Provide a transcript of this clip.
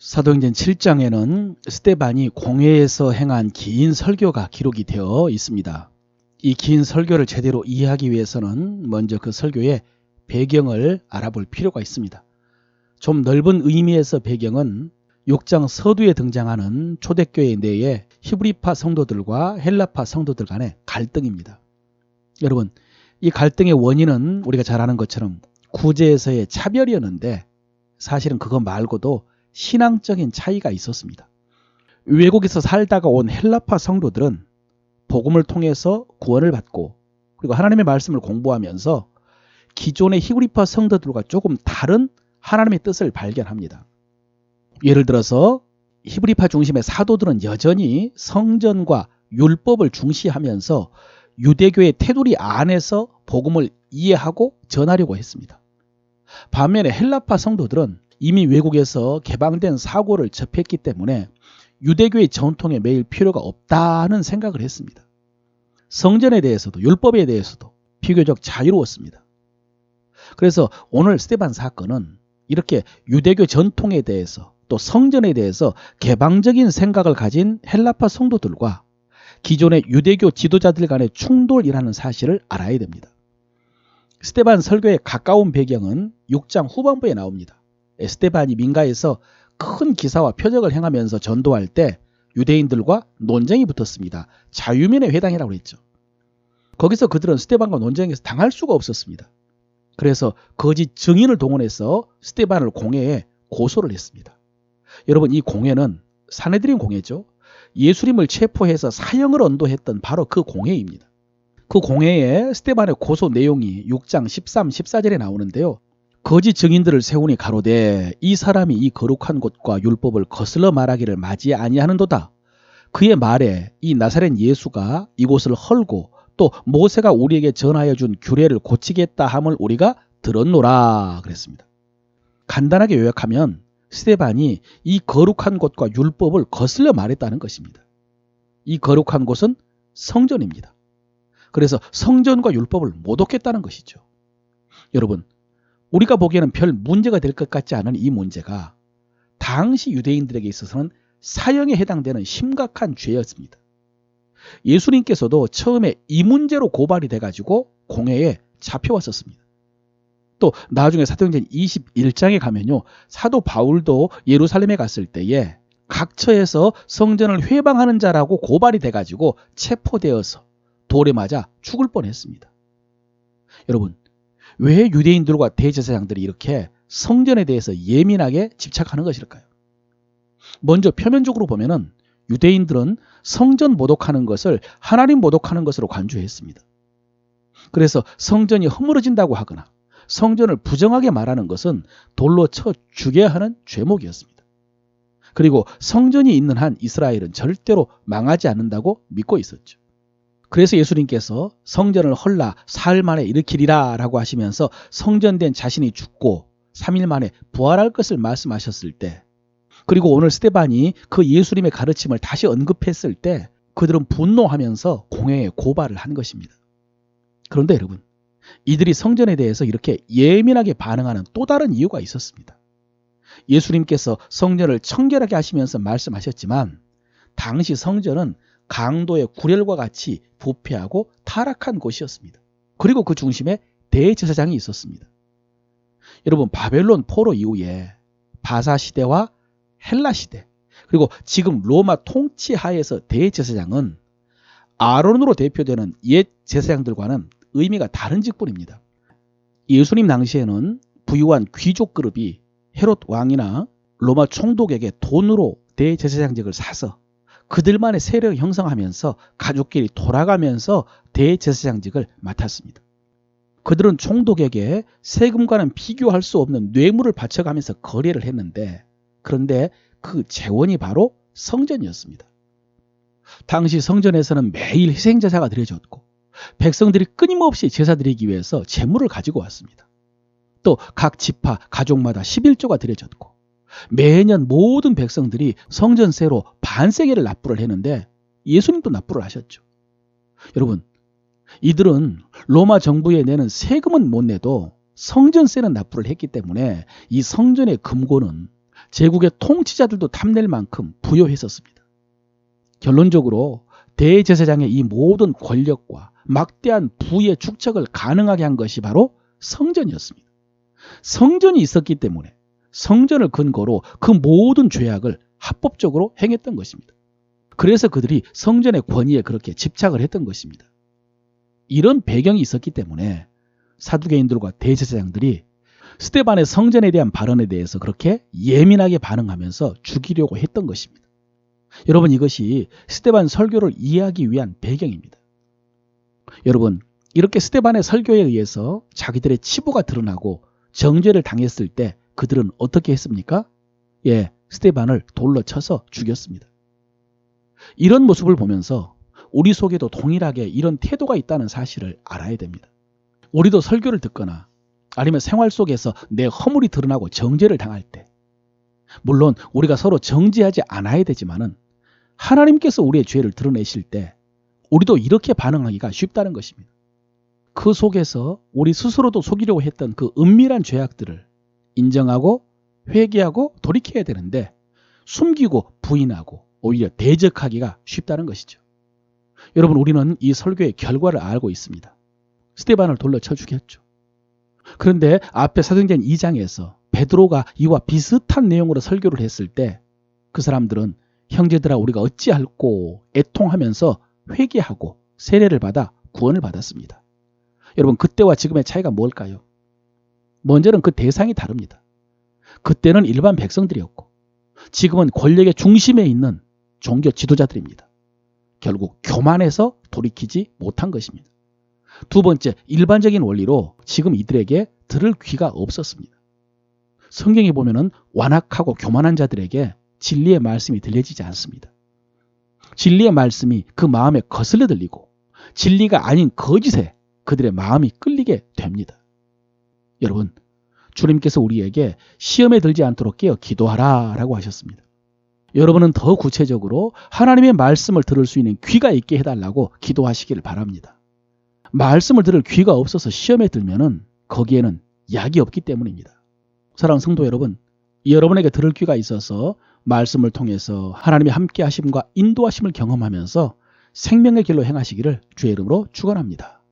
사도행전 7장에는 스데반이 공회에서 행한 긴 설교가 기록이 되어 있습니다. 이 긴 설교를 제대로 이해하기 위해서는 먼저 그 설교의 배경을 알아볼 필요가 있습니다. 좀 넓은 의미에서 배경은 6장 서두에 등장하는 초대교회 내에 히브리파 성도들과 헬라파 성도들 간의 갈등입니다. 여러분, 이 갈등의 원인은 우리가 잘 아는 것처럼 구제에서의 차별이었는데 사실은 그거 말고도 신앙적인 차이가 있었습니다. 외국에서 살다가 온 헬라파 성도들은 복음을 통해서 구원을 받고 그리고 하나님의 말씀을 공부하면서 기존의 히브리파 성도들과 조금 다른 하나님의 뜻을 발견합니다. 예를 들어서 히브리파 중심의 사도들은 여전히 성전과 율법을 중시하면서 유대교의 테두리 안에서 복음을 이해하고 전하려고 했습니다. 반면에 헬라파 성도들은 이미 외국에서 개방된 사고를 접했기 때문에 유대교의 전통에 매일 필요가 없다는 생각을 했습니다. 성전에 대해서도 율법에 대해서도 비교적 자유로웠습니다. 그래서 오늘 스데반 사건은 이렇게 유대교 전통에 대해서 또 성전에 대해서 개방적인 생각을 가진 헬라파 성도들과 기존의 유대교 지도자들 간의 충돌이라는 사실을 알아야 됩니다. 스데반 설교의 가까운 배경은 6장 후반부에 나옵니다. 스데반이 민가에서 큰 기사와 표적을 행하면서 전도할 때 유대인들과 논쟁이 붙었습니다. 자유민의 회당이라고 했죠. 거기서 그들은 스데반과 논쟁에서 당할 수가 없었습니다. 그래서 거짓 증인을 동원해서 스데반을 공회에 고소를 했습니다. 여러분, 이 공회는 사내들인 공회죠. 예수님을 체포해서 사형을 언도했던 바로 그 공회입니다. 그 공회에 스데반의 고소 내용이 6장 13, 14절에 나오는데요. 거짓 증인들을 세우니 가로되 이 사람이 이 거룩한 곳과 율법을 거슬러 말하기를 맞이 아니하는도다. 그의 말에 이 나사렛 예수가 이곳을 헐고 또 모세가 우리에게 전하여 준 규례를 고치겠다 함을 우리가 들었노라 그랬습니다. 간단하게 요약하면 스데반이 이 거룩한 곳과 율법을 거슬러 말했다는 것입니다. 이 거룩한 곳은 성전입니다. 그래서 성전과 율법을 모독했다는 것이죠. 여러분, 우리가 보기에는 별 문제가 될 것 같지 않은 이 문제가 당시 유대인들에게 있어서는 사형에 해당되는 심각한 죄였습니다. 예수님께서도 처음에 이 문제로 고발이 돼가지고 공회에 잡혀왔었습니다. 또 나중에 사도행전 21장에 가면요, 사도 바울도 예루살렘에 갔을 때에 각처에서 성전을 회방하는 자라고 고발이 돼가지고 체포되어서 돌에 맞아 죽을 뻔했습니다. 여러분, 왜 유대인들과 대제사장들이 이렇게 성전에 대해서 예민하게 집착하는 것일까요? 먼저 표면적으로 보면은 유대인들은 성전 모독하는 것을 하나님 모독하는 것으로 간주했습니다. 그래서 성전이 허물어진다고 하거나 성전을 부정하게 말하는 것은 돌로 쳐 죽여야 하는 죄목이었습니다. 그리고 성전이 있는 한 이스라엘은 절대로 망하지 않는다고 믿고 있었죠. 그래서 예수님께서 성전을 헐라 사흘 만에 일으키리라 라고 하시면서 성전된 자신이 죽고 3일 만에 부활할 것을 말씀하셨을 때, 그리고 오늘 스데반이 그 예수님의 가르침을 다시 언급했을 때 그들은 분노하면서 공회에 고발을 한 것입니다. 그런데 여러분, 이들이 성전에 대해서 이렇게 예민하게 반응하는 또 다른 이유가 있었습니다. 예수님께서 성전을 청결하게 하시면서 말씀하셨지만 당시 성전은 강도의 구렬과 같이 부패하고 타락한 곳이었습니다. 그리고 그 중심에 대제사장이 있었습니다. 여러분, 바벨론 포로 이후에 바사 시대와 헬라 시대, 그리고 지금 로마 통치 하에서 대제사장은 아론으로 대표되는 옛 제사장들과는 의미가 다른 직분입니다. 예수님 당시에는 부유한 귀족 그룹이 헤롯 왕이나 로마 총독에게 돈으로 대제사장직을 사서 그들만의 세력을 형성하면서 가족끼리 돌아가면서 대제사장직을 맡았습니다. 그들은 총독에게 세금과는 비교할 수 없는 뇌물을 바쳐가면서 거래를 했는데, 그런데 그 재원이 바로 성전이었습니다. 당시 성전에서는 매일 희생제사가 드려졌고 백성들이 끊임없이 제사 드리기 위해서 제물을 가지고 왔습니다. 또 각 지파 가족마다 11조가 드려졌고 매년 모든 백성들이 성전세로 반세계를 납부를 했는데 예수님도 납부를 하셨죠. 여러분, 이들은 로마 정부에 내는 세금은 못 내도 성전세는 납부를 했기 때문에 이 성전의 금고는 제국의 통치자들도 탐낼 만큼 부여했었습니다. 결론적으로 대제사장의 이 모든 권력과 막대한 부의 축적을 가능하게 한 것이 바로 성전이었습니다. 성전이 있었기 때문에 성전을 근거로 그 모든 죄악을 합법적으로 행했던 것입니다. 그래서 그들이 성전의 권위에 그렇게 집착을 했던 것입니다. 이런 배경이 있었기 때문에 사두개인들과 대제사장들이 스데반의 성전에 대한 발언에 대해서 그렇게 예민하게 반응하면서 죽이려고 했던 것입니다. 여러분, 이것이 스데반 설교를 이해하기 위한 배경입니다. 여러분, 이렇게 스데반의 설교에 의해서 자기들의 치부가 드러나고 정죄를 당했을 때 그들은 어떻게 했습니까? 스데반을 돌로 쳐서 죽였습니다. 이런 모습을 보면서 우리 속에도 동일하게 이런 태도가 있다는 사실을 알아야 됩니다. 우리도 설교를 듣거나 아니면 생활 속에서 내 허물이 드러나고 정죄를 당할 때, 물론 우리가 서로 정죄하지 않아야 되지만은 하나님께서 우리의 죄를 드러내실 때 우리도 이렇게 반응하기가 쉽다는 것입니다. 그 속에서 우리 스스로도 속이려고 했던 그 은밀한 죄악들을 인정하고 회개하고 돌이켜야 되는데 숨기고 부인하고 오히려 대적하기가 쉽다는 것이죠. 여러분, 우리는 이 설교의 결과를 알고 있습니다. 스데반을 돌로 쳐 죽였죠. 그런데 앞에 사도행전 2장에서 베드로가 이와 비슷한 내용으로 설교를 했을 때 그 사람들은 형제들아 우리가 어찌할꼬 애통하면서 회개하고 세례를 받아 구원을 받았습니다. 여러분, 그때와 지금의 차이가 뭘까요? 먼저는 그 대상이 다릅니다. 그때는 일반 백성들이었고 지금은 권력의 중심에 있는 종교 지도자들입니다. 결국 교만해서 돌이키지 못한 것입니다. 두 번째, 일반적인 원리로 지금 이들에게 들을 귀가 없었습니다. 성경에 보면은 완악하고 교만한 자들에게 진리의 말씀이 들려지지 않습니다. 진리의 말씀이 그 마음에 거슬러 들리고 진리가 아닌 거짓에 그들의 마음이 끌리게 됩니다. 여러분, 주님께서 우리에게 시험에 들지 않도록 깨어 기도하라 라고 하셨습니다. 여러분은 더 구체적으로 하나님의 말씀을 들을 수 있는 귀가 있게 해달라고 기도하시기를 바랍니다. 말씀을 들을 귀가 없어서 시험에 들면은 거기에는 약이 없기 때문입니다. 사랑하는 성도 여러분, 여러분에게 들을 귀가 있어서 말씀을 통해서 하나님의 함께 하심과 인도하심을 경험하면서 생명의 길로 행하시기를 주의 이름으로 축원합니다.